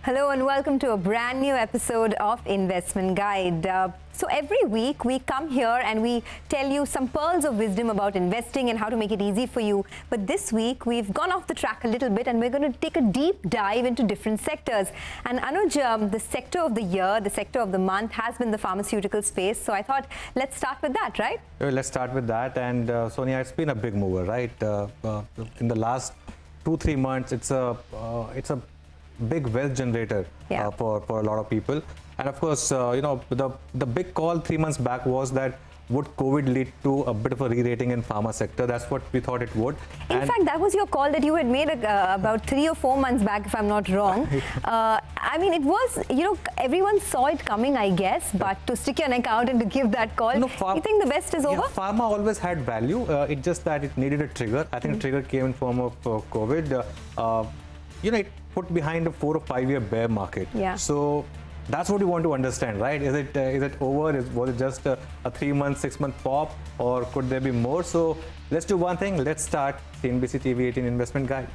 Hello and welcome to a brand new episode of Investment Guide. So every week we come here and we tell you some pearls of wisdom about investing and how to make it easy for you. But this week we've gone off the track a little bit and we're going to take a deep dive into different sectors. And Anuj, the sector of the year, the sector of the month has been the pharmaceutical space. So I thought let's start with that, right? Let's start with that. And Sonia, it's been a big mover, right? In the last 2-3 months, it's a big wealth generator for a lot of people. And of course, the big call 3 months back was that would COVID lead to a bit of a re-rating in pharma sector? That's what we thought it would. In fact, that was your call that you had made about 3 or 4 months back, if I'm not wrong. I mean, it was, everyone saw it coming, I guess, but to stick your neck out and to give that call, you think the best is over? Pharma always had value. It's just that it needed a trigger. I think the trigger came in form of COVID. It put behind a 4 or 5 year bear market. So that's what you want to understand, right? Is it over? Was it just a 3-month, 6-month pop, or could there be more? So let's do one thing. Let's start CNBC TV 18 Investment Guide.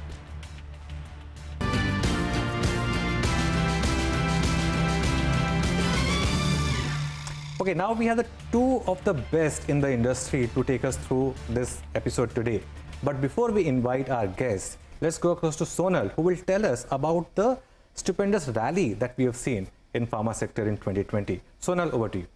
Okay, now we have the two of the best in the industry to take us through this episode today. But before we invite our guests, let's go across to Sonal, who will tell us about the stupendous rally that we have seen in pharma sector in 2020. Sonal, over to you.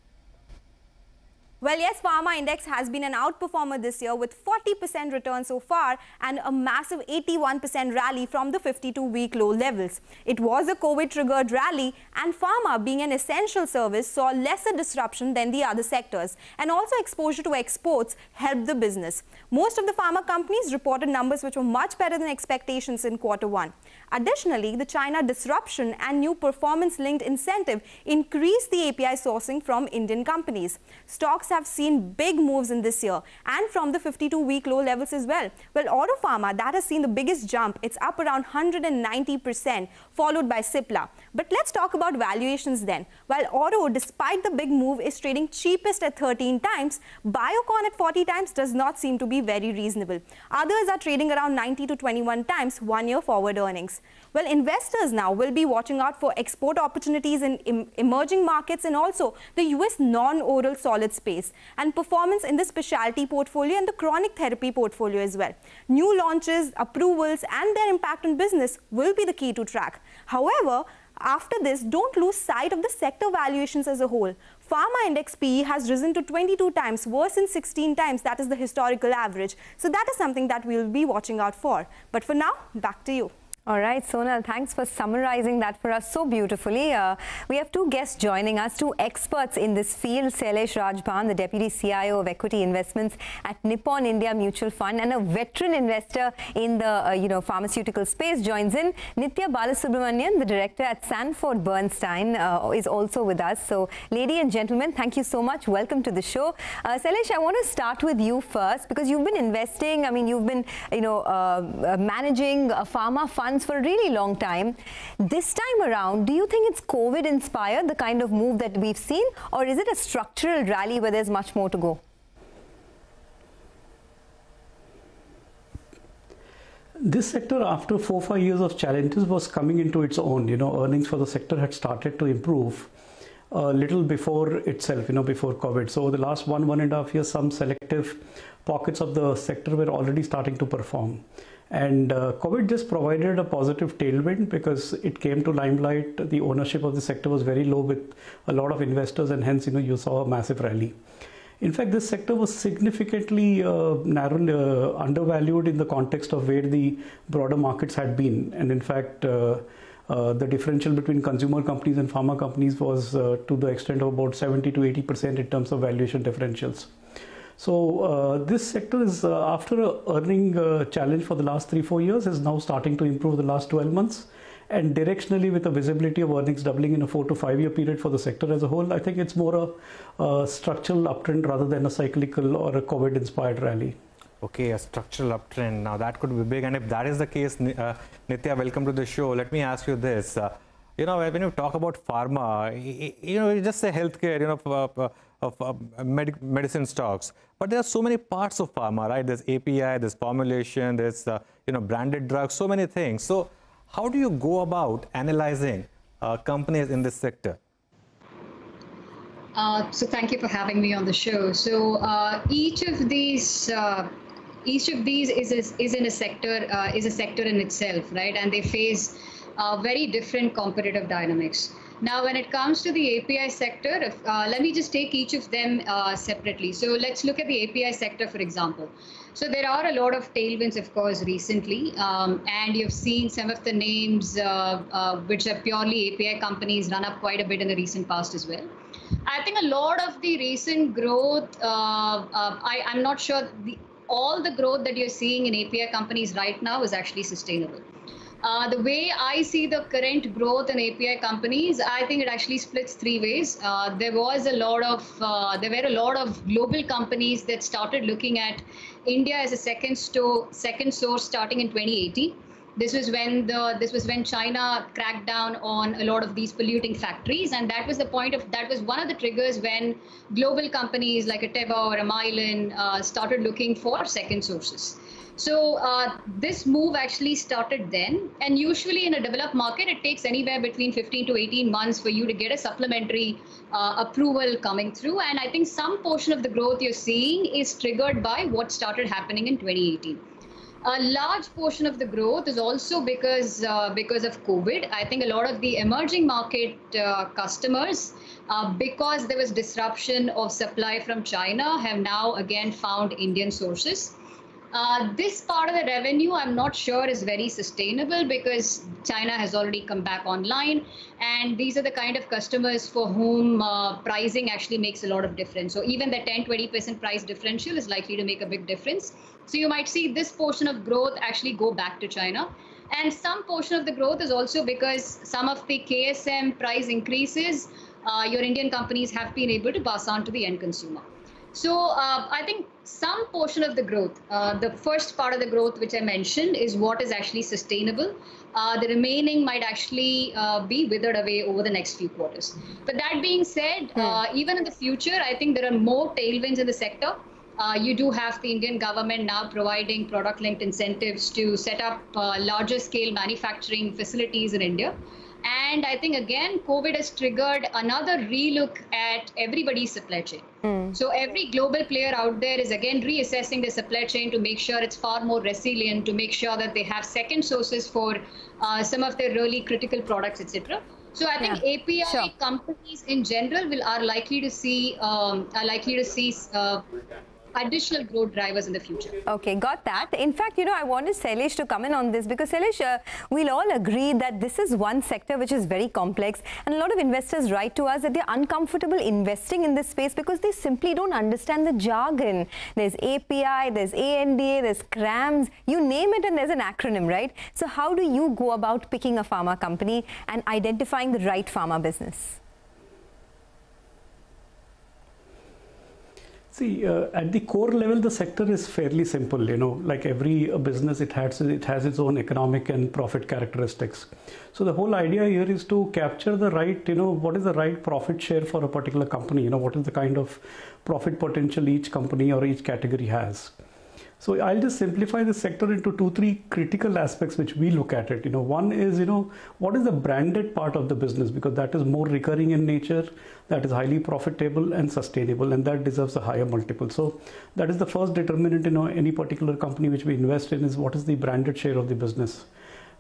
Well, yes, Pharma Index has been an outperformer this year with 40% return so far and a massive 81% rally from the 52-week low levels. It was a COVID-triggered rally, and pharma, being an essential service, saw lesser disruption than the other sectors, and also exposure to exports helped the business. Most of the pharma companies reported numbers which were much better than expectations in Q1. Additionally, the China disruption and new performance-linked incentive increased the API sourcing from Indian companies. Stocks have seen big moves in this year and from the 52-week low levels as well. Well, Auto Pharma, that has seen the biggest jump. It's up around 190%, followed by Cipla. But let's talk about valuations then. While Auto, despite the big move, is trading cheapest at 13 times, Biocon at 40 times does not seem to be very reasonable. Others are trading around 90 to 21 times 1-year forward earnings. Well, investors now will be watching out for export opportunities in emerging markets and also the US non-oral solid space, and performance in the specialty portfolio and the chronic therapy portfolio as well. New launches, approvals, and their impact on business will be the key to track. However, after this, don't lose sight of the sector valuations as a whole. Pharma Index PE has risen to 22 times, worse than 16 times. That is the historical average. So that is something that we will be watching out for. But for now, back to you. All right, Sonal, thanks for summarizing that for us so beautifully. We have two guests joining us, two experts in this field. Shailesh Rajban, the Deputy CIO of Equity Investments at Nippon India Mutual Fund and a veteran investor in the pharmaceutical space, joins in. Nithya Balasubramanian, the Director at Sanford Bernstein, is also with us. So, ladies and gentlemen, thank you so much. Welcome to the show. Shailesh, I want to start with you first because you've been investing. I mean, you've been, managing pharma funds for a really long time. This time around, do you think it's COVID inspired, the kind of move that we've seen, or is it a structural rally where there's much more to go? This sector, after 4-5 years of challenges, was coming into its own. Earnings for the sector had started to improve a little before itself, before COVID. So over the last 1.5 years, some selective pockets of the sector were already starting to perform. And COVID just provided a positive tailwind because it came to limelight. The ownership of the sector was very low with a lot of investors, and hence, you saw a massive rally. In fact, this sector was significantly undervalued in the context of where the broader markets had been. And in fact, the differential between consumer companies and pharma companies was to the extent of about 70 to 80% in terms of valuation differentials. So this sector is, after an earning challenge for the last 3-4 years, is now starting to improve the last 12 months. And directionally, with the visibility of earnings doubling in a 4 to 5 year period for the sector as a whole, I think it's more a structural uptrend rather than a cyclical or a COVID-inspired rally. Okay, a structural uptrend. Now that could be big. And if that is the case, Nithya, welcome to the show. Let me ask you this. When you talk about pharma, you just say healthcare, medicine stocks. But there are so many parts of pharma, right? There's API, there's formulation, there's branded drugs, so many things. So how do you go about analyzing companies in this sector? So thank you for having me on the show. So each of these is in a sector is a sector in itself, right? And they face very different competitive dynamics. Now, when it comes to the API sector, let me just take each of them separately. So let's look at the API sector, for example. So there are a lot of tailwinds, of course, recently, and you've seen some of the names which are purely API companies run up quite a bit in the recent past as well. I think a lot of the recent growth, I'm not sure all the growth that you're seeing in API companies right now is actually sustainable. The way I see the current growth in API companies, I think it actually splits three ways. There were a lot of global companies that started looking at India as a second source starting in 2018. This was when China cracked down on a lot of these polluting factories, and that was one of the triggers when global companies like a Teva or a Mylan started looking for second sources. So this move actually started then, and usually in a developed market, it takes anywhere between 15 to 18 months for you to get a supplementary approval coming through. And I think some portion of the growth you're seeing is triggered by what started happening in 2018. A large portion of the growth is also because of COVID. I think a lot of the emerging market customers, because there was disruption of supply from China, have now again found Indian sources. This part of the revenue, I'm not sure is very sustainable because China has already come back online, and these are the kind of customers for whom pricing actually makes a lot of difference. So even the 10-20% price differential is likely to make a big difference. So you might see this portion of growth actually go back to China. And some portion of the growth is also because some of the KSM price increases, your Indian companies have been able to pass on to the end consumer. So I think some portion of the growth, the first part of the growth which I mentioned is what is actually sustainable. The remaining might actually be withered away over the next few quarters. But that being said, even in the future, I think there are more tailwinds in the sector. You do have the Indian government now providing product-linked incentives to set up larger scale manufacturing facilities in India. And I think, again, COVID has triggered another relook at everybody's supply chain. So every global player out there is, again, reassessing the supply chain to make sure it's far more resilient, to make sure that they have second sources for some of their really critical products, etc. So I think API companies in general are likely to see additional growth drivers in the future. Okay, got that. In fact, I wanted Shailesh to come in on this because Shailesh, we'll all agree that this is one sector which is very complex, and a lot of investors write to us that they're uncomfortable investing in this space because they simply don't understand the jargon. There's API, there's ANDA, there's CRAMS, you name it and there's an acronym, right? So how do you go about picking a pharma company and identifying the right pharma business? See, at the core level, the sector is fairly simple. Like every business, it has its own economic and profit characteristics. So the whole idea here is to capture the right, what is the right profit share for a particular company? What is the kind of profit potential each company or each category has? So I'll just simplify the sector into 2-3 critical aspects which we look at it. One is, what is the branded part of the business, because that is more recurring in nature, that is highly profitable and sustainable, and that deserves a higher multiple. So that is the first determinant in any particular company which we invest in, is what is the branded share of the business.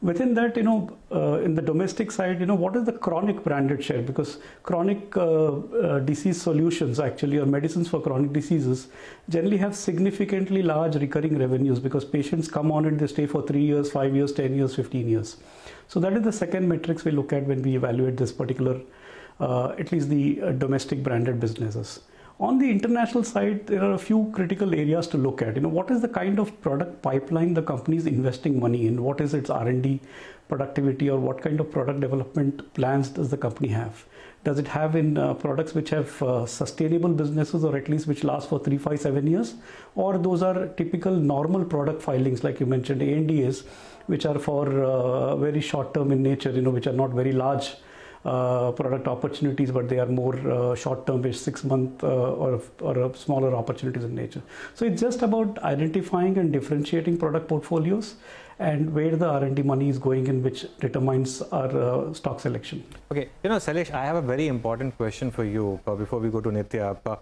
Within that, in the domestic side, what is the chronic branded share? Because chronic disease solutions actually, or medicines for chronic diseases, generally have significantly large recurring revenues because patients come on and they stay for 3 years, 5 years, 10 years, 15 years. So that is the second metrics we look at when we evaluate this particular, at least the domestic branded businesses. On the international side, there are a few critical areas to look at. What is the kind of product pipeline the company is investing money in? What is its R&D productivity, or what kind of product development plans does the company have? Does it have in products which have sustainable businesses, or at least which last for 3, 5, 7 years? Or those are typical normal product filings, like you mentioned, ANDAs, which are for very short term in nature, which are not very large product opportunities, but they are more short-term, 6-month or smaller opportunities in nature. So it's just about identifying and differentiating product portfolios and where the R&D money is going in, which determines our stock selection. Okay, Shailesh, I have a very important question for you before we go to Nithya.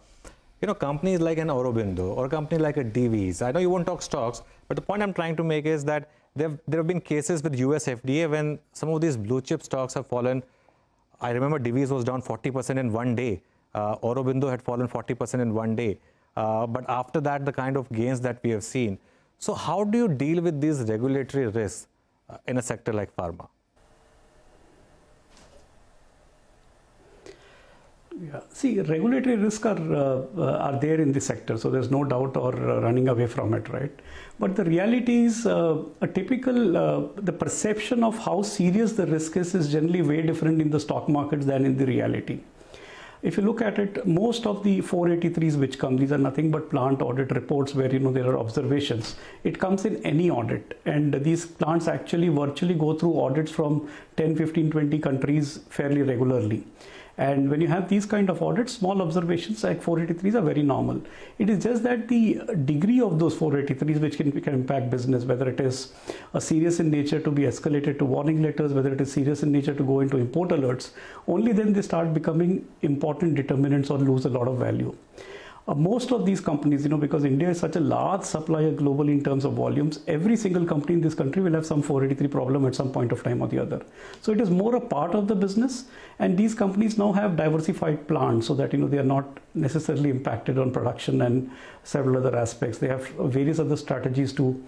Companies like an Aurobindo or a company like a Divi's, I know you won't talk stocks, but the point I'm trying to make is that there have been cases with US FDA when some of these blue chip stocks have fallen. I remember Divi's was down 40% in one day. Aurobindo had fallen 40% in one day. But after that, the kind of gains that we have seen. So how do you deal with these regulatory risks in a sector like pharma? Yeah. See, regulatory risks are there in the sector, so there's no doubt or running away from it, right? But the reality is the perception of how serious the risk is generally way different in the stock markets than in the reality. If you look at it, most of the 483s which come, these are nothing but plant audit reports where there are observations. It comes in any audit, and these plants actually virtually go through audits from 10, 15, 20 countries fairly regularly. And when you have these kind of audits, small observations like 483s are very normal. It is just that the degree of those 483s which can impact business, whether it is serious in nature to be escalated to warning letters, whether it is serious in nature to go into import alerts, only then they start becoming important determinants or lose a lot of value. Most of these companies, because India is such a large supplier globally in terms of volumes, every single company in this country will have some 483 problem at some point of time or the other. So it is more a part of the business, and these companies now have diversified plants so that they are not necessarily impacted on production and several other aspects. They have various other strategies to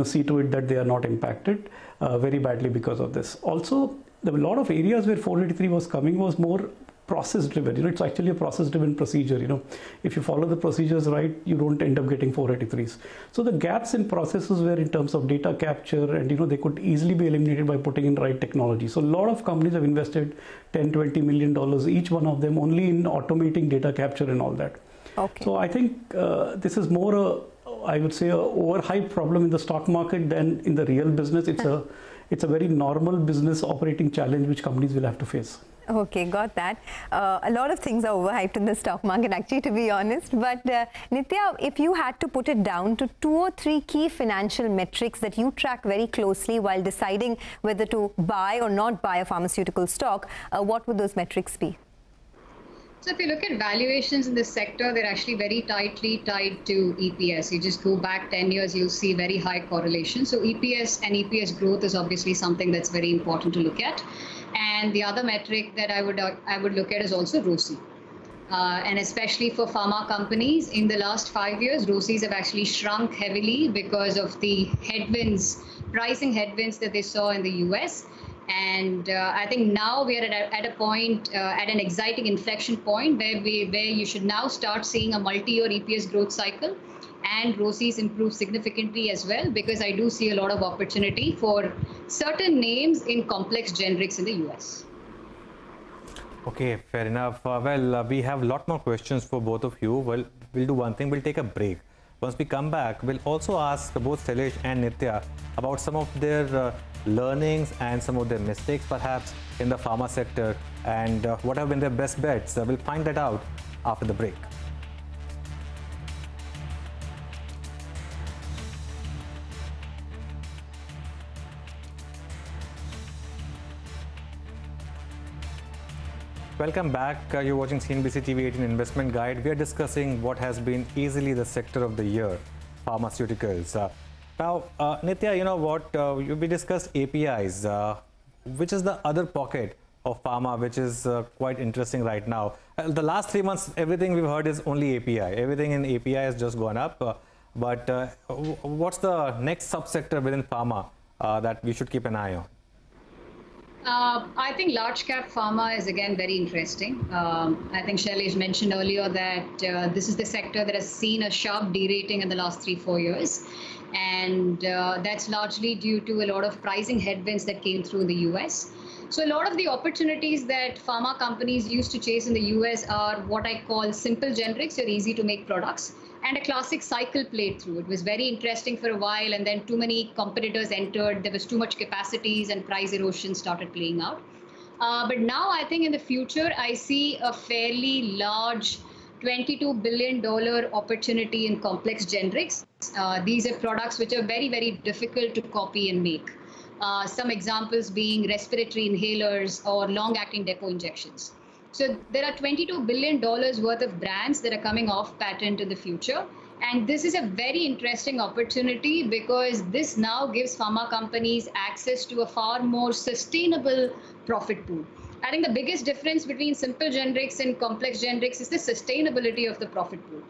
see to it that they are not impacted very badly because of this. Also, a lot of areas where 483 was coming was more process driven. It's actually a process driven procedure. If you follow the procedures right, you don't end up getting 483s. So the gaps in processes were in terms of data capture, and they could easily be eliminated by putting in right technology. So a lot of companies have invested $10-20 million each one of them only in automating data capture and all that. Okay. So I think this is more I would say a overhyped problem in the stock market than in the real business. It's a very normal business operating challenge which companies will have to face. Okay, got that. A lot of things are overhyped in the stock market, actually, to be honest. But Nithya, if you had to put it down to 2 or 3 key financial metrics that you track very closely while deciding whether to buy or not buy a pharmaceutical stock, what would those metrics be? So if you look at valuations in this sector, they're actually very tightly tied to EPS. You just go back 10 years, you'll see very high correlation. So EPS and EPS growth is obviously something that's very important to look at. And the other metric that I would look at is also ROCE. And especially for pharma companies, in the last 5 years, ROCEs have actually shrunk heavily because of the headwinds, pricing headwinds that they saw in the US. And I think now we are at a point, at an exciting inflection point where you should now start seeing a multi-year EPS growth cycle, and ROCEs improve significantly as well, because I do see a lot of opportunity for certain names in complex generics in the US. Okay, fair enough. We have a lot more questions for both of you. Well, we'll do one thing, we'll take a break. Once we come back, we'll also ask both Shailesh and Nithya about some of their learnings and some of their mistakes perhaps in the pharma sector, and what have been their best bets. We'll find that out after the break. Welcome back. You're watching CNBC TV 18 Investment Guide. We are discussing what has been easily the sector of the year, pharmaceuticals. Now, Nithya, you know what? We discussed APIs, which is the other pocket of pharma, which is quite interesting right now. The last 3 months, everything we've heard is only API. Everything in API has just gone up. But what's the next subsector within pharma that we should keep an eye on? I think large cap pharma is again very interesting. I think Shailesh mentioned earlier that this is the sector that has seen a sharp derating in the last 3-4 years. And that's largely due to a lot of pricing headwinds that came through in the US. So a lot of the opportunities that pharma companies used to chase in the US are what I call simple generics, or easy to make products, and a classic cycle played through. It was very interesting for a while, and then too many competitors entered. There was too much capacities, and price erosion started playing out. But now I think in the future, I see a fairly large $22 billion opportunity in complex generics. These are products which are very, very difficult to copy and make. Some examples being respiratory inhalers or long-acting depot injections. So there are $22 billion worth of brands that are coming off patent in the future. And this is a very interesting opportunity because this now gives pharma companies access to a far more sustainable profit pool. I think the biggest difference between simple generics and complex generics is the sustainability of the profit pool.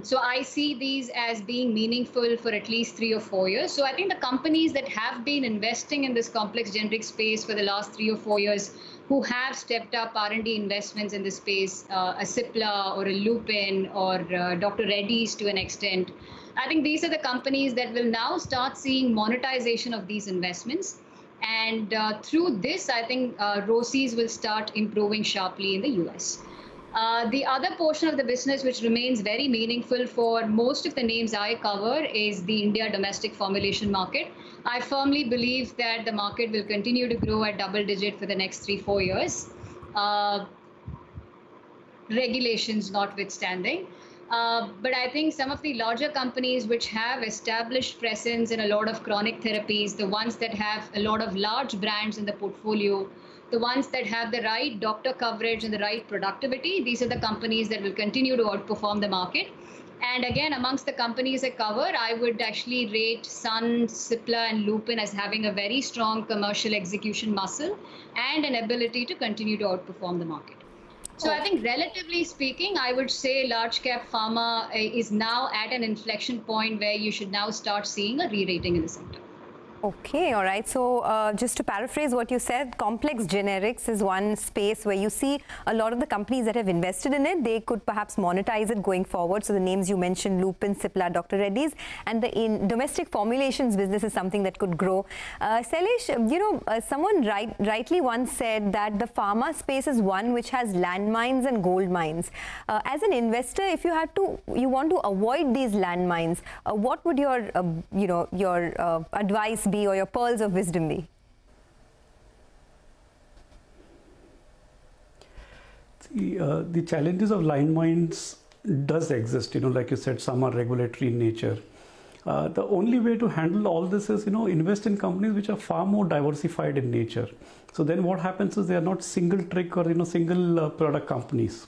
So I see these as being meaningful for at least 3 or 4 years. So I think the companies that have been investing in this complex generic space for the last 3 or 4 years, who have stepped up R&D investments in this space, a Cipla or a Lupin or Dr. Reddy's to an extent, I think these are the companies that will now start seeing monetization of these investments. And through this, I think ROCEs will start improving sharply in the US. The other portion of the business which remains very meaningful for most of the names I cover is the India domestic formulation market. I firmly believe that the market will continue to grow at double digit for the next 3-4 years, regulations notwithstanding. But I think some of the larger companies which have established presence in a lot of chronic therapies, the ones that have a lot of large brands in the portfolio, the ones that have the right doctor coverage and the right productivity, these are the companies that will continue to outperform the market. And again, amongst the companies I cover, I would actually rate Sun, Cipla, and Lupin as having a very strong commercial execution muscle and an ability to continue to outperform the market. So I think relatively speaking, I would say large cap pharma is now at an inflection point where you should now start seeing a re-rating in the sector. Okay, all right. So just to paraphrase what you said, complex generics is one space where you see a lot of the companies that have invested in it, they could perhaps monetize it going forward. So the names you mentioned, Lupin, Cipla, Dr. Reddy's, and the domestic formulations business is something that could grow. Shailesh, you know, someone rightly once said that the pharma space is one which has landmines and gold mines. As an investor, if you want to avoid these landmines, what would your, your advice be, or your pearls of wisdom be? The challenges of landmines does exist, like you said, some are regulatory in nature. The only way to handle all this is, invest in companies which are far more diversified in nature. So then what happens is they are not single trick or, single product companies.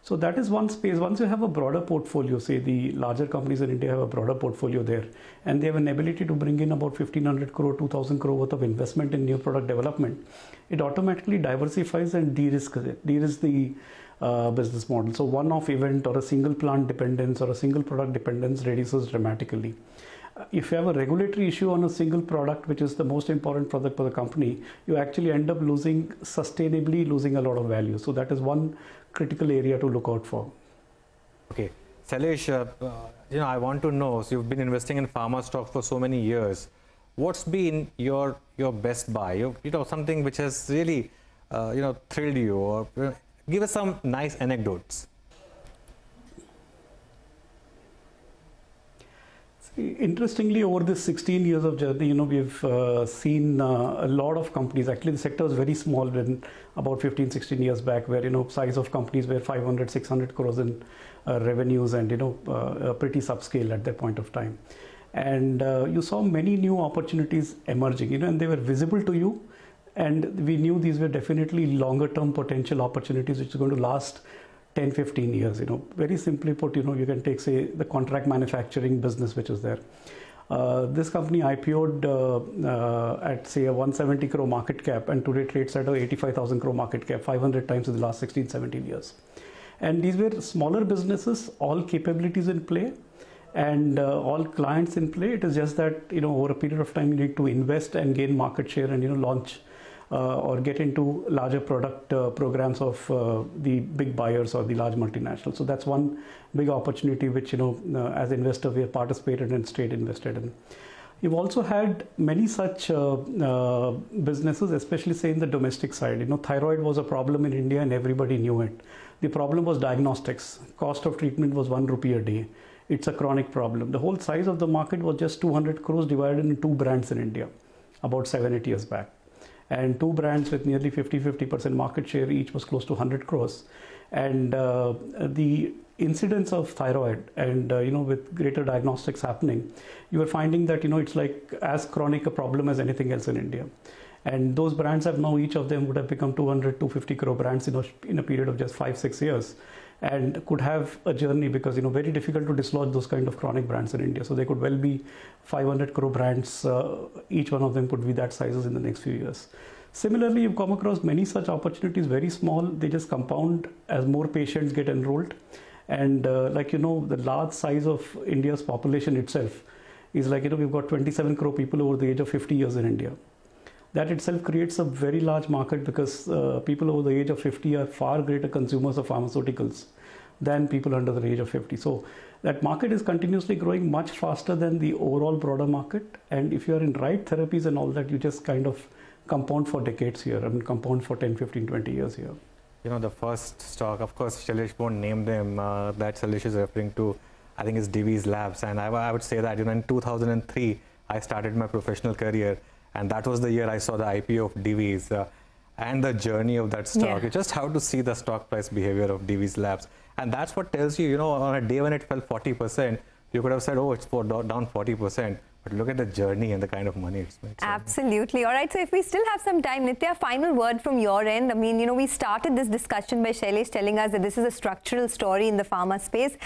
So that is one space. Once you have a broader portfolio, say the larger companies in India have a broader portfolio there, and they have an ability to bring in about 1,500 crore, 2,000 crore worth of investment in new product development, it automatically diversifies and de-risks the business model. So one-off event or a single plant dependence or a single product dependence reduces dramatically. If you have a regulatory issue on a single product, which is the most important product for the company, you actually end up sustainably losing a lot of value. So that is one critical area to look out for. Okay, Shailesh, I want to know, so you've been investing in pharma stock for so many years. What's been your best buy? Something which has really, thrilled you, or give us some nice anecdotes. Interestingly, over this 16 years of journey, we've seen a lot of companies. Actually, the sector was very small when about 15, 16 years back, where, size of companies were 500, 600 crores in revenues and, pretty subscale at that point of time. And you saw many new opportunities emerging, and they were visible to you. And we knew these were definitely longer term potential opportunities, which is going to last 10, 15 years, very simply put, you can take, say, the contract manufacturing business, which is there. This company IPO'd at, say, a 170 crore market cap, and today trades at a 85,000 crore market cap, 500 times in the last 16, 17 years. And these were smaller businesses, all capabilities in play, and all clients in play. It is just that, over a period of time, you need to invest and gain market share and, launch or get into larger product programs of the big buyers or the large multinationals. So that's one big opportunity which, as investor, we have participated and stayed invested in. You've also had many such businesses, especially say in the domestic side. Thyroid was a problem in India and everybody knew it. The problem was diagnostics. Cost of treatment was 1 rupee a day. It's a chronic problem. The whole size of the market was just 200 crores divided into 2 brands in India about 7-8 years back. and two brands with nearly 50% market share, each was close to 100 crores. And the incidence of thyroid and with greater diagnostics happening, you are finding that it's like as chronic a problem as anything else in India. And those brands have now, each of them would have become 200-250 crore brands in a period of just 5-6 years, and could have a journey, because very difficult to dislodge those kind of chronic brands in India. So they could well be 500 crore brands. Each one of them could be that sizes in the next few years. Similarly, you've come across many such opportunities, very small. They just compound as more patients get enrolled. And the large size of India's population itself is we've got 27 crore people over the age of 50 years in India. That itself creates a very large market, because people over the age of 50 are far greater consumers of pharmaceuticals than people under the age of 50. So that market is continuously growing much faster than the overall broader market. And if you are in right therapies and all that, you just kind of compound for decades here. I mean, compound for 10, 15, 20 years here. The first stock, of course, Shailesh won't name them, that Shailesh is referring to, I think, is Divi's Labs. And I would say that in 2003, I started my professional career. And that was the year I saw the IPO of Divi's and the journey of that stock. Yeah. You just have to see the stock price behavior of Divi's Labs. And that's what tells you, on a day when it fell 40%, you could have said, oh, it's down 40%. But look at the journey and the kind of money it's made. Absolutely. All right. So if we still have some time, Nitya, final word from your end. I mean, we started this discussion by Shailesh telling us that this is a structural story in the pharma space.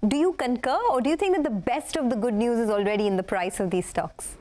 Do you concur, or do you think that the best of the good news is already in the price of these stocks?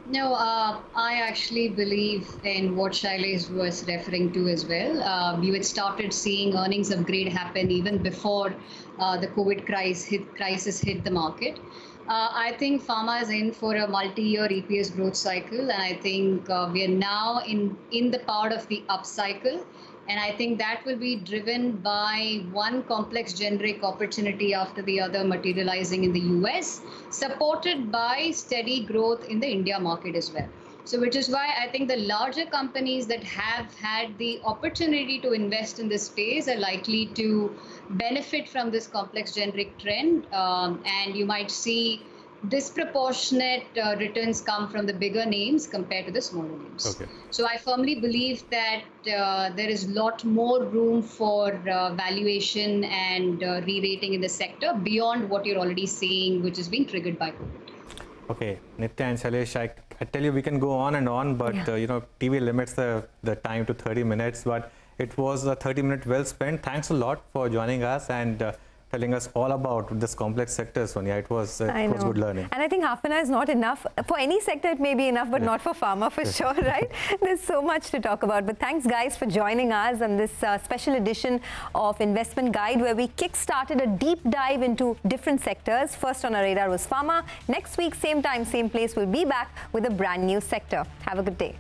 No, I actually believe in what Shailesh was referring to as well. You had started seeing earnings upgrade happen even before the COVID crisis hit the market. I think pharma is in for a multi-year EPS growth cycle, and I think we are now in the part of the up cycle. And I think that will be driven by one complex generic opportunity after the other materializing in the US, supported by steady growth in the India market as well. So which is why I think the larger companies that have had the opportunity to invest in this space are likely to benefit from this complex generic trend. And you might see disproportionate returns come from the bigger names compared to the smaller names. Okay. So I firmly believe that there is a lot more room for valuation and re-rating in the sector beyond what you're already seeing, which is being triggered by COVID. Okay, Nitya and Shailesh, I tell you, we can go on and on, but TV limits the time to 30 minutes, but it was a 30-minute well spent. Thanks a lot for joining us and telling us all about this complex sector, Sonia. It was good learning. And I think half an hour is not enough. For any sector, it may be enough, but not for pharma for sure, right? There's so much to talk about. But thanks, guys, for joining us on this special edition of Investment Guide, where we kick-started a deep dive into different sectors. First on our radar was pharma. Next week, same time, same place, we'll be back with a brand new sector. Have a good day.